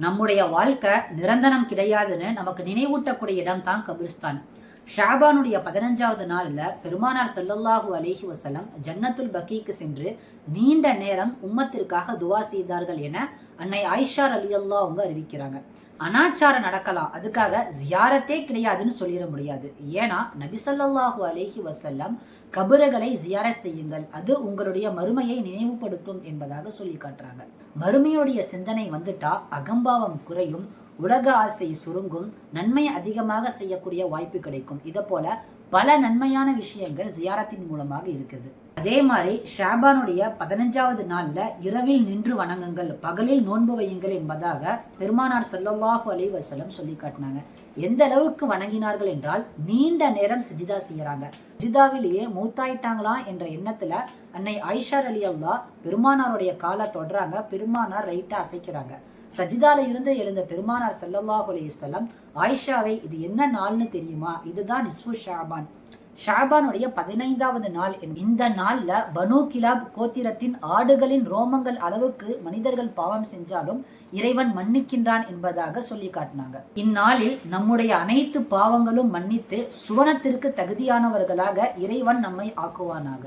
நம்முடைய வாழ்க்கை நிரந்தரம் கிடையாதுன்னு நமக்கு நினைவூட்டக்கூடிய இடம் தான் கபிரிஸ்தான். ஷாபானுடைய 15வது நாள்ல பெருமானார் ஸல்லல்லாஹு அலைஹி வஸல்லம் ஜன்னத்துல் பக்கீக்கு சென்று நீண்ட நேரம் உம்மத்திற்காக துவா செய்தார்கள் என அன்னை ஆயிஷா ரலியல்லாஹு அவங்க அறிவிக்கிறாங்க. அனாச்சாரம் நடக்கலாம், அதுக்காக ஜியாரத்தே கிடையாதுன்னு சொல்லிட முடியாது. ஏன்னா நபி ஸல்லல்லாஹு அலைஹி வஸல்லம் கபறுகளை ஜியாரத் செய்யுங்கள், அது உங்களுடைய மறுமையை நினைவுபடுத்தும் என்பதாக சொல்லி காட்டுறாங்க. மறுமையுடைய சிந்தனை வந்துட்டா அகம்பாவம் குறையும், உலக ஆசை சுருங்கும், நன்மை அதிகமாக செய்யக்கூடிய வாய்ப்பு கிடைக்கும். இதை போல பல நன்மையான விஷயங்கள் ஜியாரத்தின் மூலமாக இருக்குது. அதே மாதிரி ஷாபானுடைய 15வது நாள்ல இரவில் நின்று வணங்குங்கள், பகலில் நோன்பு வையுங்கள் என்பதாக பெருமானார் ஸல்லல்லாஹு அலைஹி வஸல்லம் சொல்லி காட்டினாங்க. எந்த அளவுக்கு வணங்கினார்கள் என்றால் நீண்ட நேரம் சிஜிதா செய்யறாங்க. சிஜிதாவிலேயே மூத்தாயிட்டாங்களா என்ற எண்ணத்துல அன்னை ஆயிஷா ரலியல்லாஹு பெருமானாருடைய காலை தொடுறாங்க. பெருமானார் ரைட்டா அசைக்கிறாங்க. சஜிதால இருந்து எழுந்த பெருமானார் ஸல்லல்லாஹு அலைஹி வஸல்லம் ஆயிஷாவை, இது என்ன நாள்னு தெரியுமா? இதுதான் நிஸ்ஃபு ஷாபான், ஷாபானுடைய 15வது நாள். இந்த நாள்ல பனு கிலாப் கோத்திரத்தின் ஆடுகளின் ரோமங்கள் அளவுக்கு மனிதர்கள் பாவம் செஞ்சாலும் இறைவன் மன்னிக்கின்றான் என்பதாக சொல்லி காட்டினாங்க. இந்நாளில் நம்முடைய அனைத்து பாவங்களும் மன்னித்து சுவனத்திற்கு தகுதியானவர்களாக இறைவன் நம்மை ஆக்குவானாக.